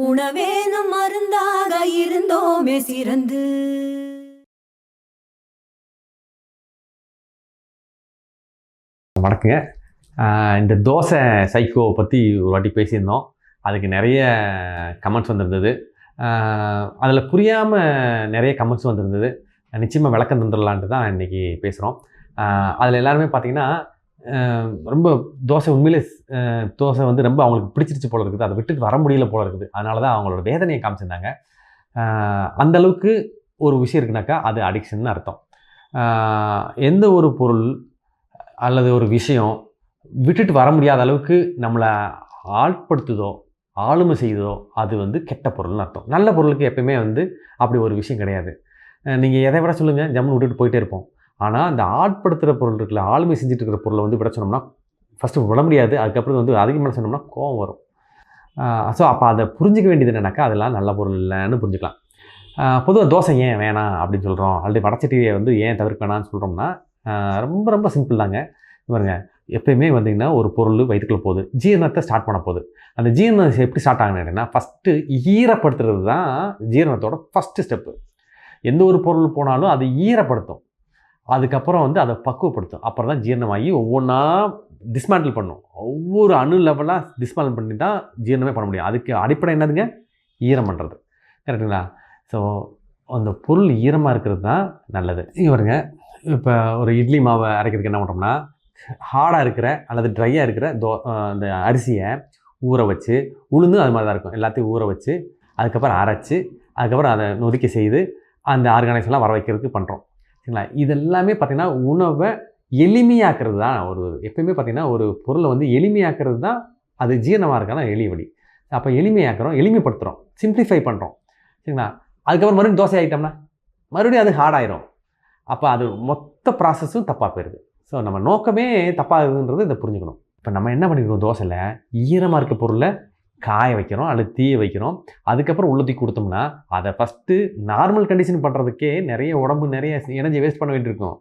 உணவேனும் மருந்தாக இருந்தோமே சிறந்து. வணக்கங்க. இந்த தோசை சைக்கோவை பற்றி ஒரு வாட்டி பேசியிருந்தோம். அதுக்கு நிறைய கமெண்ட்ஸ் வந்திருந்தது. அதில் புரியாமல் நிறைய கமெண்ட்ஸ் வந்திருந்தது. நிச்சயமாக விளக்கம் தந்துடலான்ட்டு தான் இன்றைக்கி பேசுகிறோம். அதில் எல்லாருமே பார்த்திங்கன்னா ரொம்ப தோசை உண்மையிலே தோசை வந்து ரொம்ப அவங்களுக்கு பிடிச்சிருச்சு போல இருக்குது, அதை விட்டுட்டு வர முடியல போல இருக்குது. அதனால தான் அவங்களோட வேதனையை காமிச்சிருந்தாங்க. அந்தளவுக்கு ஒரு விஷயம் இருக்குனாக்கா அது அடிக்ஷன்னு அர்த்தம். எந்த ஒரு பொருள் அல்லது ஒரு விஷயம் விட்டுட்டு வர முடியாத அளவுக்கு நம்மளை ஆட்படுத்துதோ ஆளுமை செய்யுதோ அது வந்து கெட்ட பொருள்னு அர்த்தம். நல்ல பொருளுக்கு எப்பயுமே வந்து அப்படி ஒரு விஷயம் கிடையாது. நீங்கள் எதை விட சொல்லுங்கள், ஜம்முன்னு விட்டுட்டு போயிட்டே இருப்போம். ஆனால் அந்த ஆட்படுத்துகிற பொருள் இருக்குல்ல, ஆளுமை செஞ்சுட்டு இருக்கிற பொருளை வந்து விட சொன்னோம்னா ஃபஸ்ட்டு விட முடியாது. அதுக்கப்புறம் வந்து அதிகமாக சொன்னோம்னா கோவம் வரும். ஸோ அப்போ அதை புரிஞ்சிக்க வேண்டியது என்னன்னாக்கா அதெல்லாம் நல்ல பொருள் இல்லைன்னு புரிஞ்சுக்கலாம். பொதுவாக தோசை ஏன் வேணாம் அப்படின்னு சொல்கிறோம், அல்லது வடச்சட்டியை வந்து ஏன் தவிர்க்க வேணான்னு சொல்கிறோம்னா ரொம்ப ரொம்ப சிம்பிள் தாங்க. பாருங்க, எப்பயுமே வந்தீங்கன்னா ஒரு பொருள் வயிற்றுக்குள்ளே போகுது, ஜீரணத்தை ஸ்டார்ட் பண்ண போகுது. அந்த ஜீரணம் எப்படி ஸ்டார்ட் ஆகுன்னு கேட்டிங்கன்னா ஃபஸ்ட்டு ஈரப்படுத்துறது தான் ஜீரணத்தோட ஃபஸ்ட்டு ஸ்டெப்பு. எந்த ஒரு பொருள் போனாலும் அது ஈரப்படுத்தும், அதுக்கப்புறம் வந்து அதை பக்குவப்படுத்தும், அப்புறம் தான் ஜீரணமாகி ஒவ்வொன்றா டிஸ்மேண்டில் பண்ணும். ஒவ்வொரு அணு லெவலாக டிஸ்மேண்டில் பண்ணி தான் ஜீரணமே பண்ண முடியும். அதுக்கு அடிப்படை என்னதுங்க? ஈரம் பண்ணுறது. கரெக்டுங்களா? ஸோ அந்த பொருள் ஈரமாக இருக்கிறது தான் நல்லது. இங்கே வருங்க, இப்போ ஒரு இட்லி மாவை அரைக்கிறதுக்கு என்ன பண்ணுறோம்னா, ஹார்டாக இருக்கிற அல்லது ட்ரையாக இருக்கிற அந்த அரிசியை ஊற வச்சு, உளுந்து அது மாதிரி தான் இருக்கும், எல்லாத்தையும் ஊற வச்சு அதுக்கப்புறம் அரைச்சி அதுக்கப்புறம் அதை நொறுக்கி செய்து அந்த ஆர்கானைஸ்லாம் வர வைக்கிறதுக்கு பண்ணுறோம். சரிங்களா? இதெல்லாமே பார்த்திங்கன்னா உணவை எளிமையாக்குறது தான். எப்பயுமே பார்த்திங்கன்னா ஒரு பொருளை வந்து எளிமையாக்குறது தான் அது ஜீரணமாக இருக்கான எளிய வழி. அப்போ எளிமையாக்குறோம், எளிமைப்படுத்துகிறோம், சிம்பிளிஃபை பண்ணுறோம். சரிங்களா? அதுக்கப்புறம் மறுபடியும் தோசை ஆகிட்டோம்னா மறுபடியும் அது ஹார்டாயிரும். அப்போ அது மொத்த ப்ராசஸும் தப்பாக போயிடுது. ஸோ நம்ம நோக்கமே தப்பாகுதுன்றது இதை புரிஞ்சுக்கணும். இப்போ நம்ம என்ன பண்ணிக்கிறோம், தோசையில் ஈரமாக இருக்க பொருளை காய வைக்கிறோம் அல்லது தீய வைக்கிறோம். அதுக்கப்புறம் உள்ளத்தி கொடுத்தோம்னா அதை ஃபஸ்ட்டு நார்மல் கண்டிஷன் பண்ணுறதுக்கே நிறைய உடம்பு நிறைய எனர்ஜி வேஸ்ட் பண்ண வேண்டியிருக்கும்.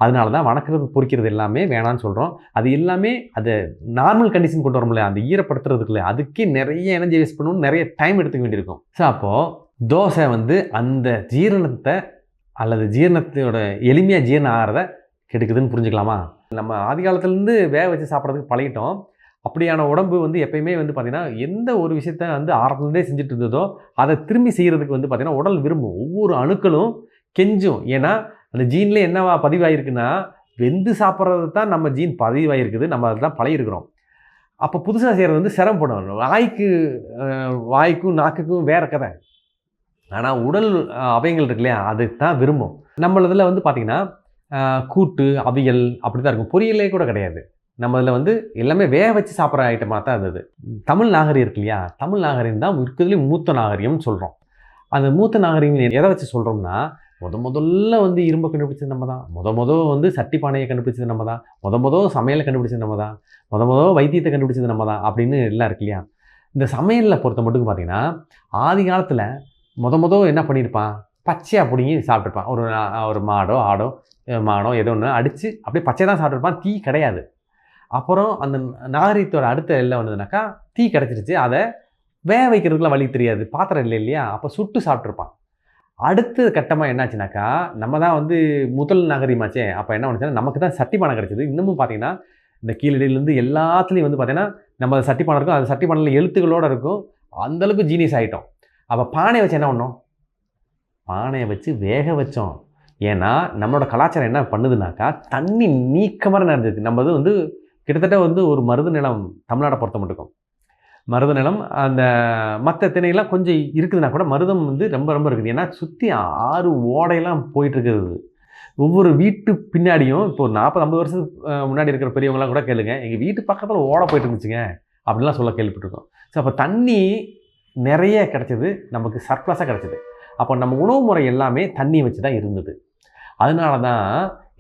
அதனால தான் வணக்கிறது பொரிக்கிறது எல்லாமே வேணான்னு சொல்கிறோம். அது எல்லாமே அதை நார்மல் கண்டிஷன் கொண்டு வரோம்ல, அந்த ஈரப்படுத்துறதுக்குள்ள அதுக்கே நிறைய எனர்ஜி வேஸ்ட் பண்ணணும், நிறைய டைம் எடுத்துக்க வேண்டியிருக்கும். ஸோ அப்போது தோசை வந்து அந்த ஜீரணத்தை அல்லது ஜீரணத்தோட எளிமையாக ஜீரணம் ஆகிறத கெடுக்குதுன்னு புரிஞ்சுக்கலாமா? நம்ம ஆதி காலத்துலேருந்து வேக வச்சு சாப்பிட்றதுக்கு பழகிட்டோம். அப்படியான உடம்பு வந்து எப்பயுமே வந்து பார்த்திங்கன்னா எந்த ஒரு விஷயத்த வந்து ஆரம்பத்துலேருந்தே செஞ்சுட்டு இருந்ததோ அதை திரும்பி செய்கிறதுக்கு வந்து பார்த்திங்கன்னா உடல் விரும்பும், ஒவ்வொரு அணுக்களும் கெஞ்சும். ஏன்னா அந்த ஜீன்லேயே என்னவா பதிவாயிருக்குன்னா, வெந்து சாப்பிட்றது தான் நம்ம ஜீன் பதிவாயிருக்குது, நம்ம அதுதான் பழகிருக்கிறோம். அப்போ புதுசாக செய்கிறது வந்து சிரமப்படும். வாய்க்கும் நாக்குக்கும் வேறு கதை. ஆனால் உடல் அவயங்கள் இருக்கு இல்லையா, அது தான் விரும்பும். நம்மளதில் வந்து பார்த்திங்கன்னா கூட்டு அவியல் அப்படி தான் இருக்கும், பொரியலே கூட கிடையாது. நம்ம இதில் வந்து எல்லாமே வேக வச்சு சாப்பிட்ற ஐட்டமாக தான் இருந்தது. தமிழ் நாகரிகம் இருக்கு இல்லையா, தமிழ் நாகரிகம் தான் இருக்கிறதுலேயும் மூத்த நாகரிகம்னு சொல்கிறோம். அந்த மூத்த நாகரிகம் எதை வச்சு சொல்கிறோம்னா, முதல்ல வந்து இரும்பை கண்டுபிடிச்சது நம்ம தான், வந்து சட்டி பானையை கண்டுபிடிச்சது நம்ம தான், சமையலை கண்டுபிடிச்சது நம்ம தான், வைத்தியத்தை கண்டுபிடிச்சது நம்ம தான் அப்படின்னு எல்லாம் இருக்கு இல்லையா. இந்த சமையலில் பொறுத்த மட்டும் பார்த்திங்கன்னா ஆதி காலத்தில் என்ன பண்ணியிருப்பான், பச்சையாக பிடிங்கி சாப்பிட்ருப்பான். ஒரு மாடோ ஏதோ ஒன்று அடித்து அப்படியே பச்சை தான் சாப்பிட்ருப்பான், தீ கிடையாது. அப்புறம் அந்த நாகரிகத்தோட அடுத்த எல்லாம் வந்ததுனாக்கா தீ கிடச்சிருச்சு, அதை வேக வைக்கிறதுக்குலாம் வழி தெரியாது, பாத்திரம் இல்லை இல்லையா, அப்போ சுட்டு சாப்பிட்ருப்பான். அடுத்த கட்டமாக என்னாச்சுனாக்கா, நம்ம தான் வந்து முதல் நாகரிகமாச்சே, அப்போ என்ன பண்ணுச்சுன்னா நமக்கு தான் சட்டி பானை கிடச்சிது. இன்னமும் பார்த்திங்கன்னா இந்த கீழடியிலேருந்து எல்லாத்துலேயும் வந்து பார்த்திங்கன்னா நம்ம சட்டி பானை இருக்கும், அது சட்டி பானையில் எழுத்துக்களோடு இருக்கும். அந்தளவுக்கு ஜீனியஸ் ஆகிட்டோம். அப்போ பானையை வச்சு என்ன பண்ணோம், பானையை வச்சு வேக வச்சோம். ஏன்னா நம்மளோட கலாச்சாரம் என்ன பண்ணுதுனாக்கா, தண்ணி நீக்கமாக நடந்தது. நம்ம வந்து கிட்டத்தட்ட வந்து ஒரு மருத நிலம் தமிழ்நாடை பொறுத்த மட்டும், மருத நிலம் அந்த மற்ற திணையெல்லாம் கொஞ்சம் இருக்குதுன்னா கூட மருதம் வந்து ரொம்ப ரொம்ப இருக்குது. ஏன்னா சுற்றி ஆறு ஓடையெல்லாம் போயிட்டுருக்குது. ஒவ்வொரு வீட்டு பின்னாடியும் இப்போ ஒரு 40-50 வருஷத்துக்கு முன்னாடி இருக்கிற பெரியவங்களாம் கூட கேளுங்க, எங்கள் வீட்டு பக்கத்தில் ஓடை போயிட்டு இருந்துச்சுங்க அப்படின்லாம் சொல்ல கேள்விப்பட்டிருக்கோம். ஸோ அப்போ தண்ணி நிறைய கிடச்சிது, நமக்கு சர்ப்ளஸாக கிடச்சிது. அப்போ நம்ம உணவு முறை எல்லாமே தண்ணி வச்சு தான் இருந்தது. அதனால தான்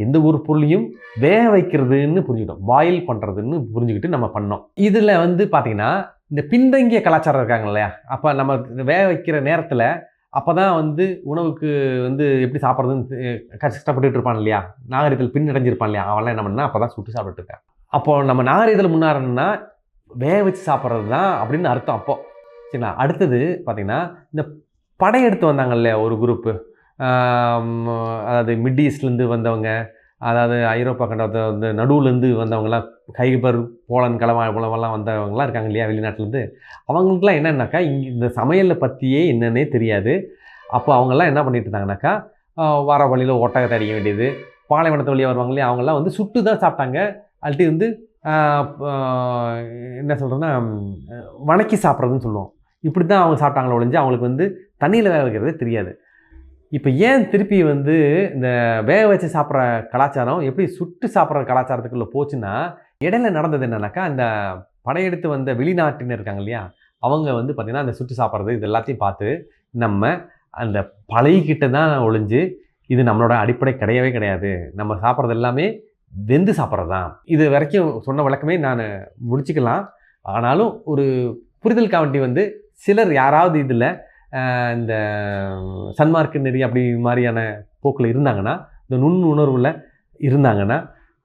எந்த ஒரு பொருளையும் வேக வைக்கிறதுன்னு புரிஞ்சுக்கிட்டோம், பாயில் பண்ணுறதுன்னு புரிஞ்சுக்கிட்டு நம்ம பண்ணோம். இதில் வந்து பார்த்திங்கன்னா இந்த பின்தங்கிய கலாச்சாரம் இருக்காங்க இல்லையா, அப்போ நம்ம வேக வைக்கிற நேரத்தில் அப்போ தான் வந்து உணவுக்கு வந்து எப்படி சாப்பிட்றதுன்னு கஷ்டப்பட்டுட்டு இருப்பான் இல்லையா, நாகரிகத்தில் பின்னடைஞ்சிருப்பான் இல்லையா, அவன்லாம் என்ன பண்ணால் அப்போ தான் சுட்டு சாப்பிட்டுட்டு இருக்கான். அப்போது நம்ம நாகரிகத்தில் முன்னாடினா வேக வச்சு சாப்பிட்றது தான் அப்படின்னு அர்த்தம். அப்போது சரிங்களா. அடுத்தது பார்த்திங்கன்னா, இந்த படையெடுத்து வந்தாங்கல்ல ஒரு குரூப்பு, அதாவது மிட் ஈஸ்ட்லேருந்து வந்தவங்க, அதாவது ஐரோப்பா கண்டத்தை வந்து நடுவுலேருந்து வந்தவங்களாம், கைபர், போலன் போலவெல்லாம் வந்தவங்களாம் இருக்காங்க இல்லையா வெளிநாட்டிலேருந்து. அவங்களுக்குலாம் என்னன்னாக்கா இந்த சமையலை பற்றியே என்னன்னே தெரியாது. அப்போ அவங்கெல்லாம் என்ன பண்ணிட்டு இருந்தாங்கனாக்கா, வர வழியில் ஒட்டகத்தை அடிக்க வேண்டியது, பாலைவனத்து வழியாக வருவாங்க இல்லையா, அவங்கெல்லாம் வந்து சுட்டு தான் சாப்பிட்டாங்க. அல்ட்டி வந்து என்ன சொல்கிறேன்னா, வணக்கி சாப்பிட்றதுன்னு சொல்லுவோம். இப்படி தான் அவங்க சாப்பிட்டாங்களே ஒழிஞ்சு அவங்களுக்கு வந்து தண்ணியில் வேக வைக்கிறதே தெரியாது. இப்போ ஏன் திருப்பி வந்து இந்த வேக வச்சு சாப்பிட்ற கலாச்சாரம் எப்படி சுட்டு சாப்பிட்ற கலாச்சாரத்துக்குள்ளே போச்சுன்னா, இடையில நடந்தது என்னன்னாக்கா, இந்த படையெடுத்து வந்த வெளிநாட்டினர் இருக்காங்க இல்லையா, அவங்க வந்து பார்த்திங்கன்னா அந்த சுட்டு சாப்பிட்றது இது எல்லாத்தையும் பார்த்து நம்ம அந்த பழகிக்கிட்ட தான் ஒழிஞ்சு இது நம்மளோட அடிப்படை கிடையவே கிடையாது. நம்ம சாப்பிட்றது எல்லாமே வெந்து சாப்பிட்றது தான். இது வரைக்கும் சொன்ன விளக்கமே நான் முடிச்சுக்கலாம். ஆனாலும் ஒரு புரிதலுக்காக வேண்டி வந்து சிலர் யாராவது இதில் இந்த சன்மார்க்க நெறி அப்படி மாதிரியான போக்கில் இருந்தாங்கன்னா, இந்த உணர்வில் இருந்தாங்கன்னா,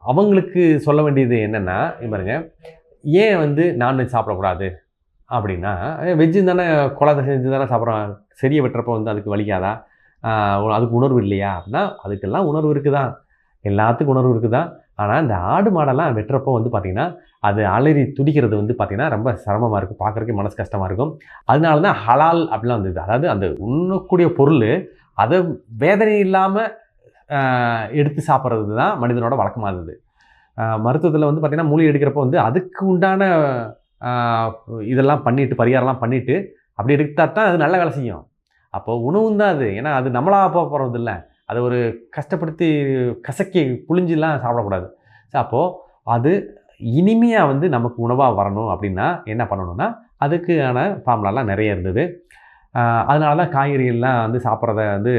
அவங்களுக்கு சொல்ல வேண்டியது என்னென்னா, பாருங்க, ஏன் வந்து நான்வெஜ் சாப்பிடக்கூடாது அப்படின்னா, வெஜ்ஜு தானே குழந்தை செஞ்சு தானே சாப்பிட்றோம், செடியை வெட்டுறப்போ வந்து அதுக்கு வலிக்காதா, அதுக்கு உணர்வு இல்லையா அப்படின்னா, அதுக்கெல்லாம் உணர்வு இருக்குதான், எல்லாத்துக்கும் உணர்வு இருக்குதான். ஆனால் இந்த ஆடு மாடெல்லாம் வெட்டுறப்போ வந்து பார்த்திங்கன்னா, அது அலறி துடிக்கிறது வந்து பார்த்திங்கன்னா ரொம்ப சிரமமாக இருக்கும், பார்க்குறதுக்கு மனசு கஷ்டமாக இருக்கும். அதனால தான் ஹலால் அப்படிலாம் வந்தது. அதாவது அந்த உண்ணக்கூடிய பொருள் அதை வேதனை இல்லாமல் எடுத்து சாப்பிட்றது தான் மனிதனோட வழக்கமாக இருந்தது. மருத்துவத்தில் வந்து பார்த்திங்கன்னா மூலிகை எடுக்கிறப்போ வந்து அதுக்கு உண்டான இதெல்லாம் பண்ணிவிட்டு பரிகாரம்லாம் பண்ணிவிட்டு அப்படி எடுத்தால் தான் அது நல்ல வேலை செய்யும். அப்போது உணவும் தான் அது. ஏன்னா அது நம்மளாக போகிறது இல்லை, அதை ஒரு கஷ்டப்படுத்தி கசக்கி புழிஞ்சிலாம் சாப்பிடக்கூடாது. அப்போது அது இனிமையாக வந்து நமக்கு உணவாக வரணும் அப்படின்னா என்ன பண்ணணும்னா, அதுக்கான ஃபார்முலாலாம் நிறைய இருந்தது. அதனால தான் காய்கறிகள்லாம் வந்து சாப்பிட்றத வந்து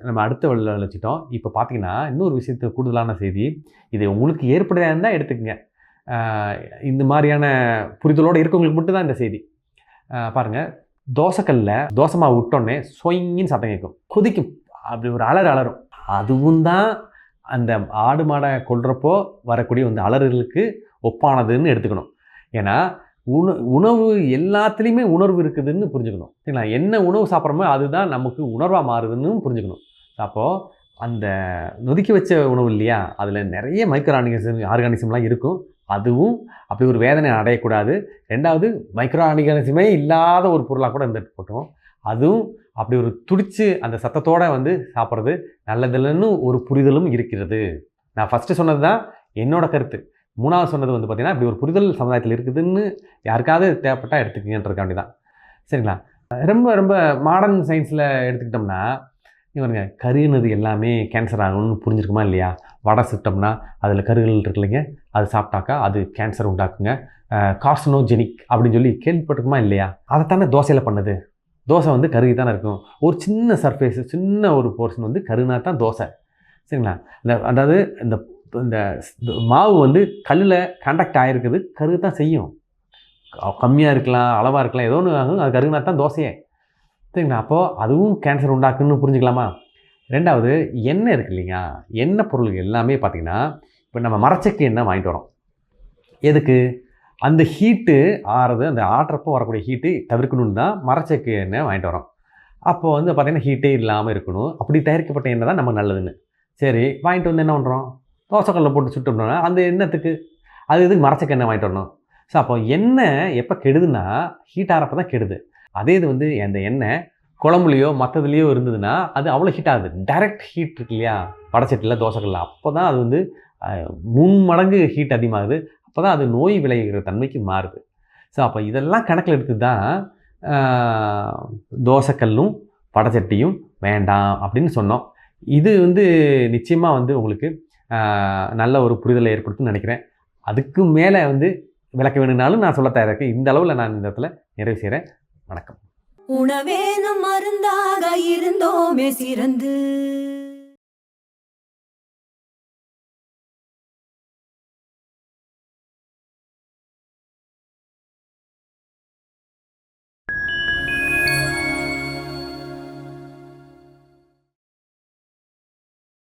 நம்ம அடுத்த வழியில் வச்சுட்டோம். இப்போ பார்த்திங்கன்னா இன்னொரு விஷயத்து கூடுதலான செய்தி, இது உங்களுக்கு ஏற்படையாக இருந்தால் எடுத்துக்கங்க. இந்த மாதிரியான புரிதலோடு இருக்கவங்களுக்கு மட்டும் தான் இந்த செய்தி. பாருங்கள், தோசைக்கல்ல தோசை மாவு விட்டோன்னே சொயின்னு சத்தம் கேட்கும், கொதிக்கும், அப்படி ஒரு அலறும். அதுவும் தான் அந்த ஆடு மாடை கொல்றப்போ வரக்கூடிய அந்த அலறுகளுக்கு ஒப்பானதுன்னு எடுத்துக்கணும். ஏன்னா உணவு எல்லாத்துலேயுமே உணர்வு இருக்குதுன்னு புரிஞ்சுக்கணும். சரிங்களா. என்ன உணவு சாப்பிட்றோமோ அதுதான் நமக்கு உணர்வாக மாறுதுன்னு புரிஞ்சுக்கணும். அப்போது அந்த நொதுக்கி வச்ச உணவு இல்லையா, அதில் நிறைய மைக்ரோ ஆர்கானிசம்லாம் இருக்கும். அதுவும் அப்படி ஒரு வேதனை அடையக்கூடாது. ரெண்டாவது, மைக்ரோ ஆர்கானிசமே இல்லாத ஒரு பொருளாக கூட இருந்துட்டு போட்டோம், அதுவும் அப்படி ஒரு துடிச்சு அந்த சத்தத்தோடு வந்து சாப்பிட்றது நல்லதில்லைன்னு ஒரு புரிதலும் இருக்கிறது. நான் ஃபஸ்ட்டு சொன்னது தான் என்னோட கருத்து. மூணாவது சொன்னது வந்து பார்த்திங்கன்னா, இப்படி ஒரு புரிதல் சமுதாயத்தில் இருக்குதுன்னு யாருக்காவது தேவைப்பட்டால் எடுத்துக்கிங்கன்றக்காண்டி தான். சரிங்களா. ரொம்ப ரொம்ப மாடர்ன் சயின்ஸில் எடுத்துக்கிட்டோம்னா, இவருங்க கருனது எல்லாமே கேன்சர் ஆகணும்னு புரிஞ்சிருக்குமா இல்லையா. வடை சுட்டோம்னா அதில் கருகள் இருக்கு இல்லைங்க, அது சாப்பிட்டாக்கா அது கேன்சர் உண்டாக்குங்க, கார்சினோஜெனிக் அப்படின்னு சொல்லி கேள்விப்பட்டிருக்குமா இல்லையா. அதைத்தானே தோசையில் பண்ணுது. தோசை வந்து கருகி தானே இருக்கும். ஒரு சின்ன சர்ஃபேஸு, சின்ன ஒரு போர்ஷன் வந்து கருனா தான் தோசை. சரிங்களா. அதாவது இந்த மாவு வந்து கல்லில் கண்டக்ட் ஆகிருக்குது, கருகு தான் செய்யும். கம்மியாக இருக்கலாம், அளவாக இருக்கலாம், ஏதோ ஒன்று ஆகும், அது கருகுனா தான் தோசையே. சரிங்களா. அப்போது அதுவும் கேன்சர் உண்டாக்குன்னு புரிஞ்சுக்கலாமா. ரெண்டாவது, எண்ணெய் இருக்குது இல்லைங்க, எண்ணெய் பொருள் எல்லாமே பார்த்திங்கன்னா, இப்போ நம்ம மரச்செக்கு எண்ணெய் வாங்கிட்டு வரோம். எதுக்கு? அந்த ஹீட்டு ஆறுறது, அந்த ஆட்டுறப்போ வரக்கூடிய ஹீட்டு தவிர்க்கணுன்னு தான் மரச்செக்கு எண்ணெய் வாங்கிட்டு வரோம். அப்போது வந்து பார்த்திங்கன்னா ஹீட்டே இல்லாமல் இருக்கணும், அப்படி தயாரிக்கப்பட்ட எண்ணெய் தான் நமக்கு நல்லதுன்னு. சரி, வாங்கிட்டு வந்து என்ன பண்ணுறோம், தோசைக்கல்லில் போட்டு சுட்டோம்னா அந்த எண்ணெய்த்துக்கு அது இதுக்கு மரச்செக்கு எண்ணெய் வாங்கிட்டு வரணும். ஸோ அப்போ எண்ணெய் எப்போ கெடுதுன்னா ஹீட் ஆகிறப்ப தான் கெடுது. அதே இது வந்து அந்த எண்ணெய் குழம்புலையோ மற்றதுலேயோ இருந்ததுன்னா அது அவ்வளோ ஹீட் ஆகுது. டைரக்ட் ஹீட் இருக்கு இல்லையா வடச்சட்டியில் தோசைக்கல்ல, அப்போ தான் அது வந்து 3 மடங்கு ஹீட் அதிகமாகுது. அப்போ தான் அது நோய் விளைவிக்கிற தன்மைக்கு மாறுது. ஸோ அப்போ இதெல்லாம் கணக்கில் எடுத்து தான் தோசைக்கல்லும் வடச்சட்டியும் வேண்டாம் அப்படின்னு சொன்னோம். இது வந்து நிச்சயமாக வந்து உங்களுக்கு நல்ல ஒரு புரிதலை ஏற்படுத்துன்னு நினைக்கிறேன். அதுக்கு மேலே வந்து விளக்க வேணும்னாலும் நான் சொல்ல தயாராக இருக்கேன். இந்த அளவில் நான் இந்த இடத்துல நிறைவு செய்கிறேன். வணக்கம். உணவேனும் மருந்தாக இருந்தோமே சிறந்து